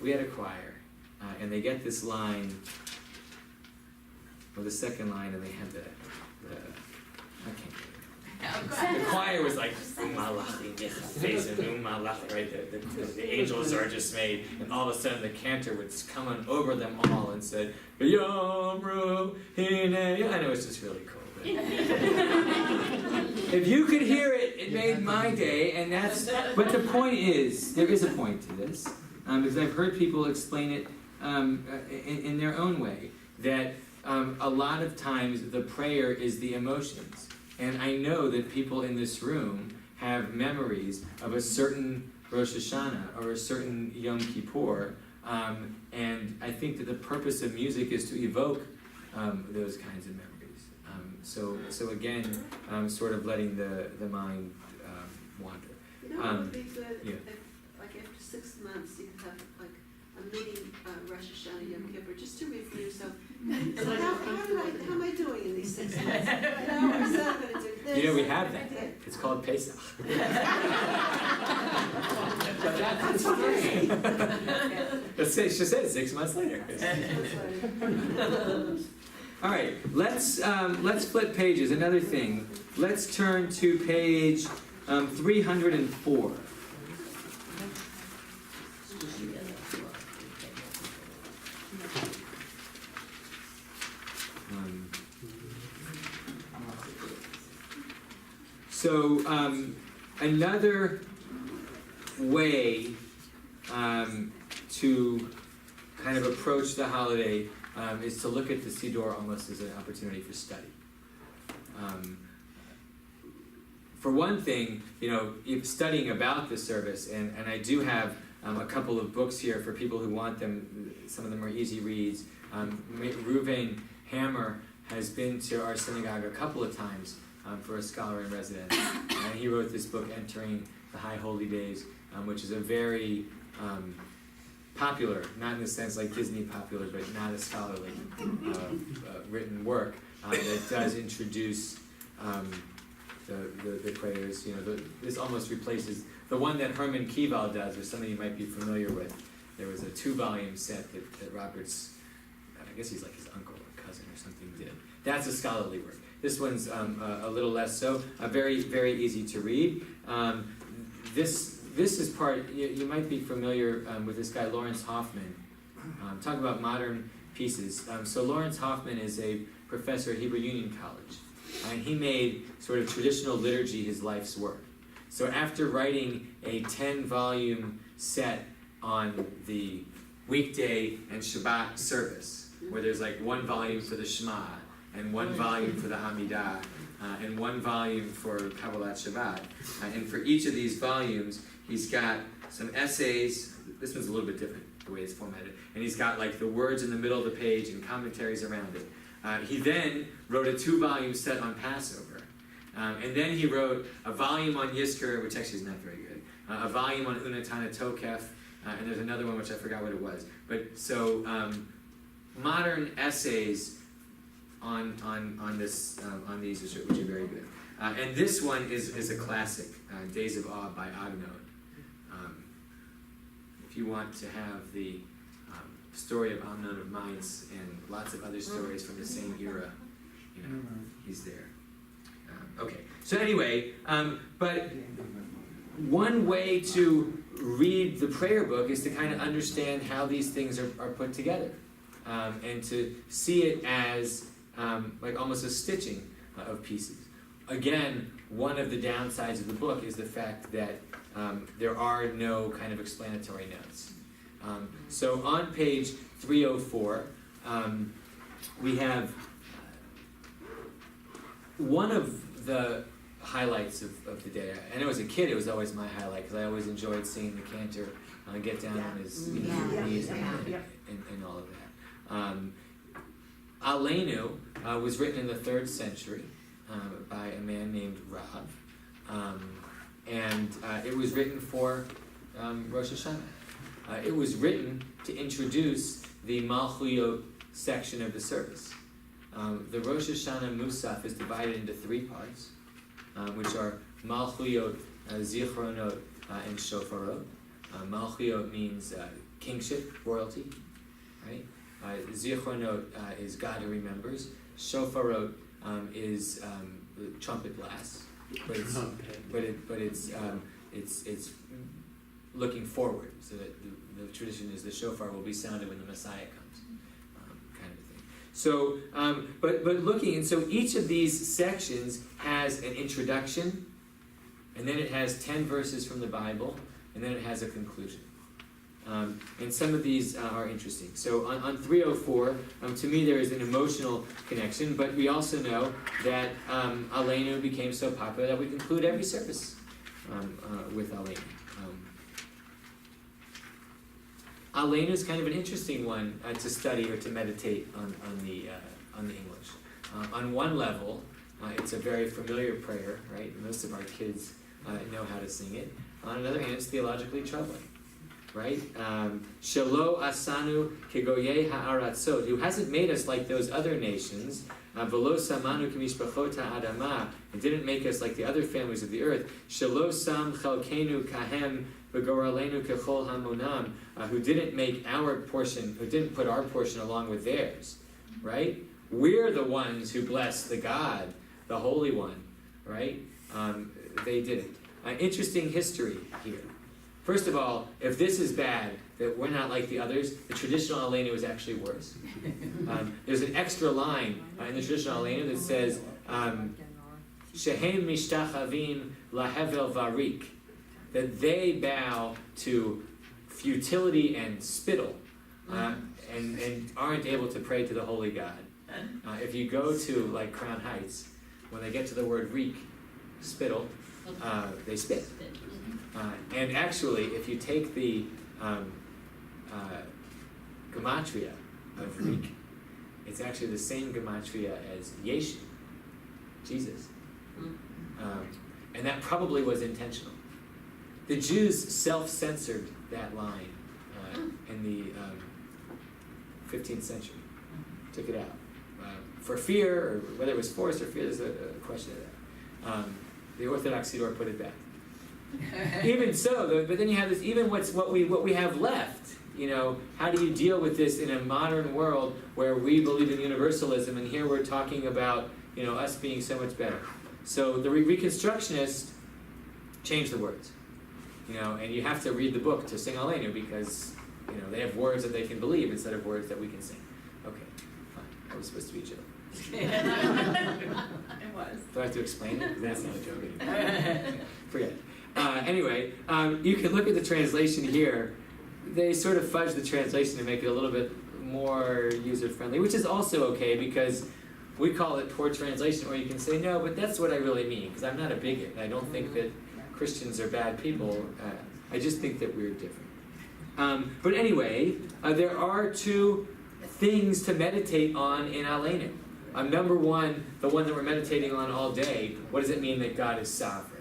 we had a choir, and they get this line, or the second line, and they had the I can't. The choir was like, right? The angels are just made, and all of a sudden the cantor was coming over them all and said, "Yomru hine," and it was just really cool. If you could hear it, it made my day, and that's. But the point is, there is a point to this, because I've heard people explain it in their own way, that a lot of times the prayer is the emotions. And I know that people in this room have memories of a certain Rosh Hashanah or a certain Yom Kippur, and I think that the purpose of music is to evoke those kinds of memories. So again, sort of letting the mind wander. You know, it would be good yeah. if, like, after 6 months, you could have like a mini Rosh Hashanah Yom Kippur, just to review. So, how am I doing in these 6 months? I'm going to do this. You know, we have that. It's called Pesach. That's fine. She said 6 months later. All right, let's flip pages. Another thing. Let's turn to page 304. So another way to kind of approach the holiday is to look at the Siddur almost as an opportunity for study. For one thing, you know, studying about the service, and I do have a couple of books here for people who want them. Some of them are easy reads. Reuven Hammer has been to our synagogue a couple of times for a scholar in residence. And he wrote this book, Entering the High Holy Days, which is a very popular, not in the sense like Disney popular, but not a scholarly written work that does introduce the prayers. You know, this almost replaces the one that Herman Kival does, or some of you might be familiar with. There was a 2-volume set that Robert's, I guess he's like his uncle or cousin or something, did. That's a scholarly work. This one's a little less so. Very, very easy to read. This is part, you might be familiar with this guy, Lawrence Hoffman. Talk about modern pieces. So Lawrence Hoffman is a professor at Hebrew Union College. And he made sort of traditional liturgy his life's work. So after writing a 10-volume set on the weekday and Shabbat service, where there's like 1 volume for the Shema, and 1 volume for the Hamidah, and 1 volume for Kabbalat Shabbat. And for each of these volumes, he's got some essays. This one's a little bit different, the way it's formatted. And he's got like the words in the middle of the page and commentaries around it. He then wrote a 2-volume set on Passover. And then he wrote a volume on Yizkor, which actually is not very good, a volume on Unatana Tokef, and there's another one which I forgot what it was. But so modern essays on these, which are very good. And this one is a classic, Days of Awe by Agnod. If you want to have the story of Amnon of Mainz and lots of other stories from the same era, you know, he's there. Okay, so anyway, but one way to read the prayer book is to kind of understand how these things are put together, and to see it as like almost a stitching of pieces. Again, one of the downsides of the book is the fact that there are no kind of explanatory notes. So on page 304, we have one of the highlights of the day. I know as a kid it was always my highlight, because I always enjoyed seeing the cantor get down on his knees and all of that. Aleinu was written in the 3rd century by a man named Rabbi, and it was written for Rosh Hashanah. It was written to introduce the Malchuyot section of the service. The Rosh Hashanah Musaf is divided into 3 parts, which are Malchuyot, Zichronot, and Shofarot. Malchiot means kingship, royalty, right? Zichronot is God who remembers. Shofarot is the trumpet blasts, but it's looking forward. So that the tradition is the shofar will be sounded when the Messiah comes, kind of a thing. So, but looking, and so each of these sections has an introduction, and then it has 10 verses from the Bible, and then it has a conclusion. And some of these are interesting. So on 304, to me there is an emotional connection, but we also know that Aleinu became so popular that we conclude every service with Aleinu. Aleinu is kind of an interesting one to study or to meditate on the English. On one level, it's a very familiar prayer, right? Most of our kids know how to sing it. On another hand, it's theologically troubling, right? Shelo asanu kegoyei ha'aratzot, who hasn't made us like those other nations. Velo samanu kemishpachot ha'adama, and didn't make us like the other families of the earth. Shelo sam chalkenu kahem v'goralenu kechol hamonam, who didn't make our portion, who didn't put our portion along with theirs, right? We're the ones who bless the God, the Holy One, right? They didn't. Interesting history here. First of all, if this is bad, that we're not like the others, the traditional Aleinu is actually worse. There's an extra line in the traditional Aleinu that says, Shehem mishtachavim lahevel varik, that they bow to futility and spittle, and aren't able to pray to the Holy God. If you go to like Crown Heights, when they get to the word reek, spittle, they spit. And actually, if you take the gematria of reek, it's actually the same gematria as Yeshu, Jesus. And that probably was intentional. The Jews self-censored that line in the 15th century. Took it out. For fear, or whether it was forced or fear, there's a question of that. The Orthodox Siddur put it back. Even so, though, but then you have this, even what we have left, you know, how do you deal with this in a modern world where we believe in universalism, and here we're talking about, you know, us being so much better. So the Reconstructionists changed the words, you know, and you have to read the book to sing Aleinu because, you know, they have words that they can believe instead of words that we can sing. Okay, fine. That was supposed to be a joke. It was. Do I have to explain it? That's not a joke anymore. Forget it. Anyway, you can look at the translation here. They sort of fudge the translation to make it a little bit more user-friendly, which is also okay because we call it poor translation, or you can say, no, but that's what I really mean, because I'm not a bigot. I don't think that Christians are bad people. I just think that we're different. But anyway, there are two things to meditate on in Aleinu. Number one, the one that we're meditating on all day, what does it mean that God is sovereign?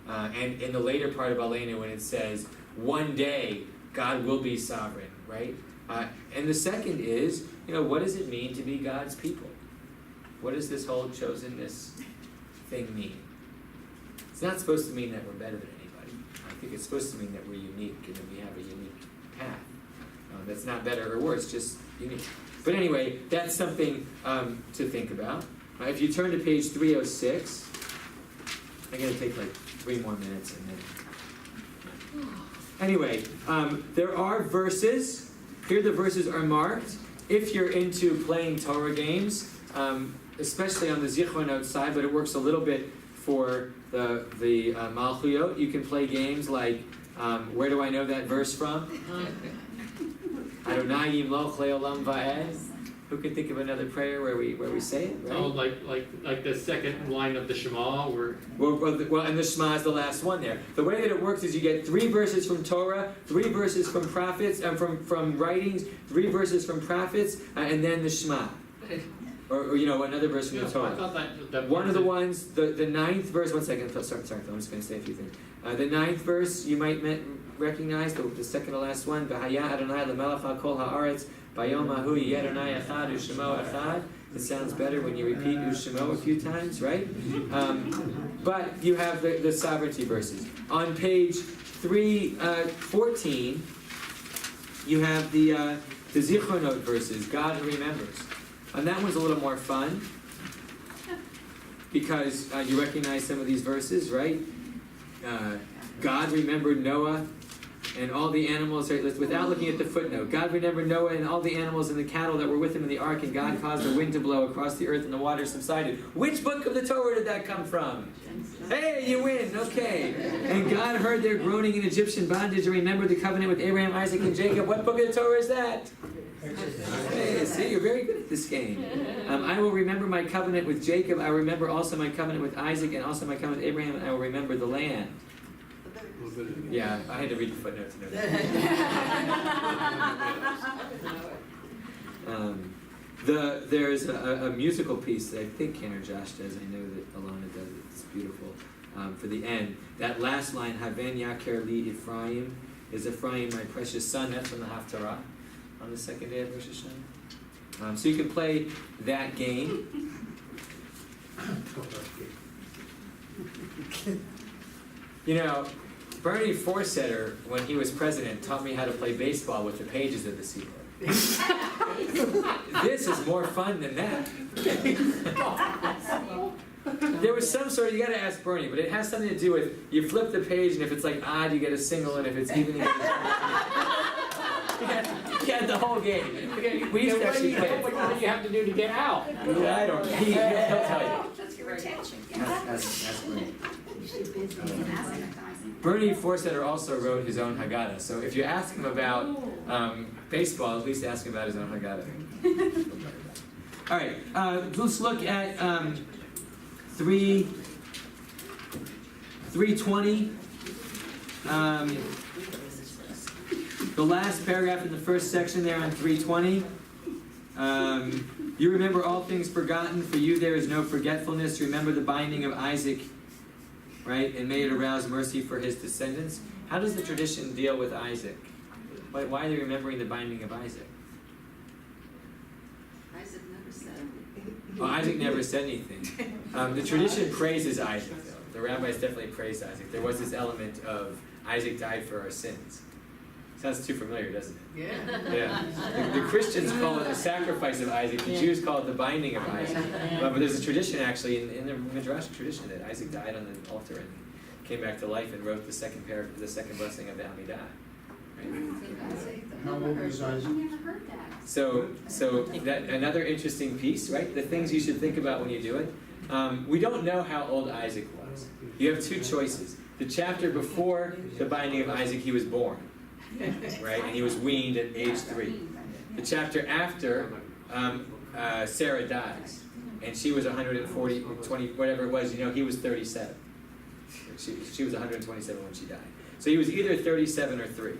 And in the later part of Aleinu, when it says, one day God will be sovereign, right? And the second is, you know, what does it mean to be God's people? What does this whole chosenness thing mean? It's not supposed to mean that we're better than anybody. I think it's supposed to mean that we're unique and that we have a unique path. That's not better or worse, just unique. But anyway, that's something to think about. If you turn to page 306, I'm going to take like 3 more minutes and then... Anyway, there are verses. Here the verses are marked. If you're into playing Torah games, especially on the Zichronot side, but it works a little bit for the Malchuyot, you can play games like, where do I know that verse from? Adonai Yimloch Le'olam Va'ed. Who can think of another prayer where we say it? Right? Oh, like the second line of the Shema, where Well, and the Shema is the last one there. The way that it works is you get 3 verses from Torah, 3 verses from prophets, and from writings, 3 verses from prophets, and then the Shema. Or you know, another verse from the Torah. I thought that One of the ones, the 9th verse, one second, sorry, I'm just going to say a few things. The 9th verse you might recognize, the second to last one, V'haya Adonai l'melech ha'kol ha'aretz, Bayom ha'hu yeh Adonai echad u'shemo echad. It sounds better when you repeat u'shemo a few times, right? But you have the sovereignty verses. On page 3:14, you have the Zichronot verses, God who remembers. And that one's a little more fun, because you recognize some of these verses, right? God remembered Noah and all the animals, right, without looking at the footnote. God remembered Noah and all the animals and the cattle that were with him in the ark, and God caused the wind to blow across the earth and the waters subsided. Which book of the Torah did that come from? Hey, you win, okay. And God heard their groaning in Egyptian bondage and remembered the covenant with Abraham, Isaac, and Jacob. What book of the Torah is that? Hey, see, you're very good at this game. I will remember my covenant with Jacob. I will remember also my covenant with Isaac, and also my covenant with Abraham, and I will remember the land. Yeah, I had to read the footnotes to know that. There's a musical piece that I think Ken or Josh does. I know that Alana does it. It's beautiful. For the end, that last line, Haven Yaker Li Ephraim, is Ephraim my precious son. That's from the Haftarah on the second day of Rosh Hashanah. So you can play that game. You know, Bernie Forsetter, when he was president, taught me how to play baseball with the pages of the seaboard. This is more fun than that. There was some sort of, you gotta ask Bernie, but it has something to do with, you flip the page, and if it's like odd, you get a single, and if it's even, you get the whole game. We used to actually play it. What do you have to do to get out? Yeah, I don't, he'll tell you. That's your retention. Ask Bernie. Bernie Forsetter also wrote his own Haggadah, so if you ask him about baseball, at least ask him about his own Haggadah. All right, let's look at 3:20. The last paragraph in the first section there on 3:20. You remember all things forgotten, for you there is no forgetfulness. Remember the binding of Isaac, right? And may it arouse mercy for his descendants. How does the tradition deal with Isaac? Why are they remembering the binding of Isaac? Isaac never said anything. Well, Isaac never said anything. The tradition praises Isaac, though. The rabbis definitely praised Isaac. There was this element of Isaac died for our sins. Sounds too familiar, doesn't it? Yeah. The Christians call it the sacrifice of Isaac. The Jews call it the binding of Isaac. But there's a tradition actually in the Midrashic tradition that Isaac died on the altar and came back to life and wrote the second paragraph, the second blessing of the Amidah. How old was Isaac? So that another interesting piece, right? The things you should think about when you do it. We don't know how old Isaac was. You have two choices. The chapter before the binding of Isaac, he was born. Right, and he was weaned at age 3. The chapter after, Sarah dies, and she was 140, 20, whatever it was. You know, he was 37. She was 127 when she died. So he was either 37 or 3.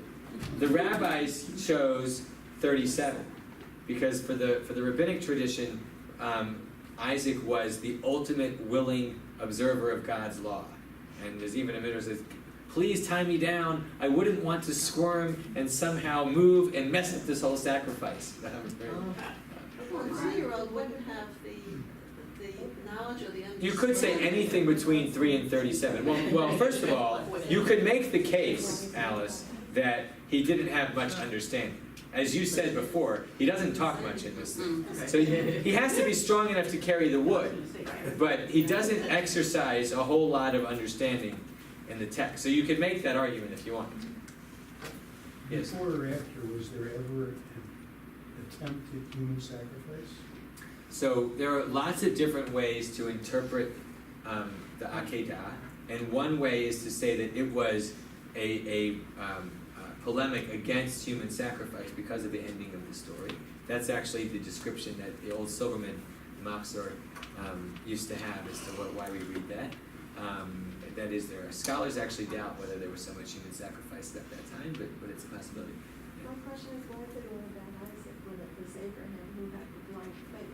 The rabbis chose 37 because for the rabbinic tradition, Isaac was the ultimate willing observer of God's law, and there's even a midrash that says, please tie me down. I wouldn't want to squirm and somehow move and mess up this whole sacrifice. Well, a 2-year-old wouldn't have the knowledge or the understanding. You could say anything between 3 and 37. Well, first of all, you could make the case, Alice, that he didn't have much understanding. As you said before, he doesn't talk much in this thing. So he has to be strong enough to carry the wood, but he doesn't exercise a whole lot of understanding in the text. So you could make that argument if you wanted to. Yes? Before or after, was there ever an attempt at human sacrifice? So there are lots of different ways to interpret the Akedah, and one way is to say that it was a polemic against human sacrifice because of the ending of the story. That's actually the description that the old Silverman Machzor used to have as to why we read that. That is, there are scholars actually doubt whether there was so much human sacrifice at that time, but it's a possibility. Yeah. My question is, why did it would have been Isaac when it was Abraham who had the blind faith?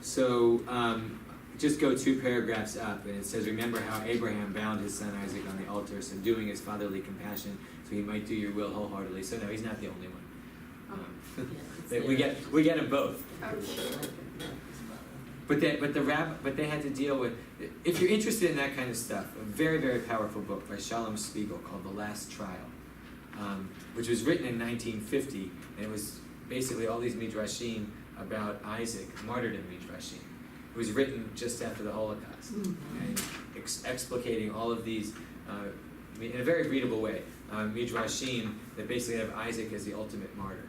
So just go 2 paragraphs up, and it says, remember how Abraham bound his son Isaac on the altar, subduing his fatherly compassion, so he might do your will wholeheartedly. So no, he's not the only one. We get them both. But they had to deal with. If you're interested in that kind of stuff, a very, very powerful book by Shalom Spiegel called The Last Trial, which was written in 1950, and it was basically all these midrashim about Isaac, martyrdom midrashim. It was written just after the Holocaust, and explicating all of these in a very readable way, midrashim that basically have Isaac as the ultimate martyr,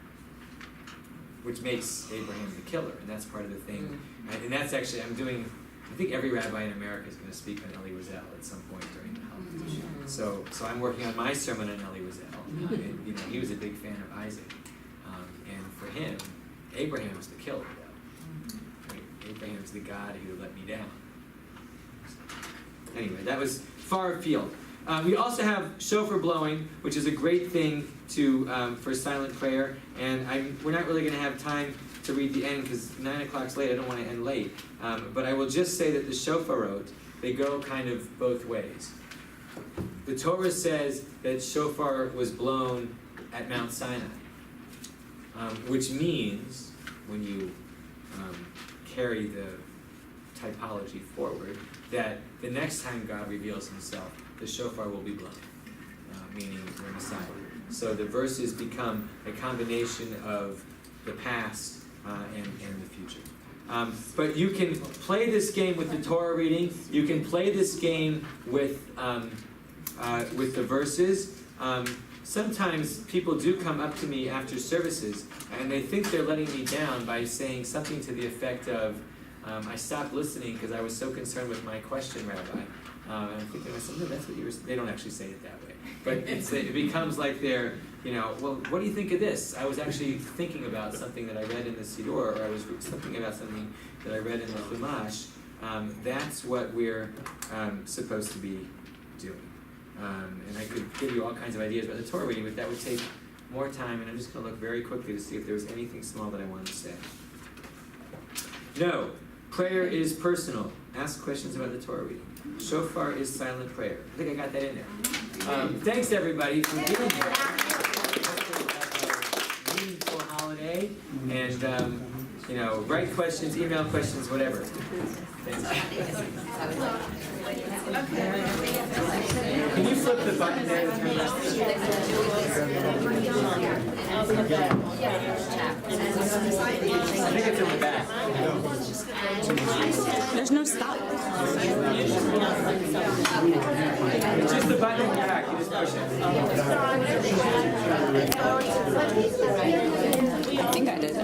which makes Abraham the killer, and that's part of the thing. And that's actually, I think every rabbi in America is going to speak on Elie Wiesel at some point during the holiday. So I'm working on my sermon on Elie Wiesel. And, he was a big fan of Isaac. And for him, Abraham's the killer, though. Right? Abraham's the God who let me down. So, anyway, that was far afield. We also have shofar blowing, which is a great thing for silent prayer. And we're not really going to have time to read the end because 9 o'clock's late. I don't want to end late. But I will just say that the shofarot, they go kind of both ways. The Torah says that shofar was blown at Mount Sinai, which means, when you carry the typology forward, that the next time God reveals himself, the shofar will be blown, meaning the Messiah. So the verses become a combination of the past and the future. But you can play this game with the Torah reading. You can play this game with the verses. Sometimes people do come up to me after services, and they think they're letting me down by saying something to the effect of, I stopped listening because I was so concerned with my question, Rabbi. And I'm thinking to myself, no, that's what you were saying. They don't actually say it that way. But it becomes like they're, well, what do you think of this? I was actually thinking about something that I read in the Siddur, or I was thinking about something that I read in the Chumash. That's what we're supposed to be doing. And I could give you all kinds of ideas about the Torah reading, but that would take more time, and I'm just going to look very quickly to see if there was anything small that I wanted to say. No, prayer is personal. Ask questions about the Torah reading. Shofar is silent prayer. I think I got that in there. Thanks, everybody, for being here. Meaningful holiday, and write questions, email questions, whatever. Thanks. Can you flip the button there and turn I think it's in the back. There's no stop. It's just the button in the back. You just push it. I think I did it.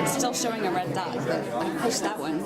It's still showing a red dot, but I pushed that one.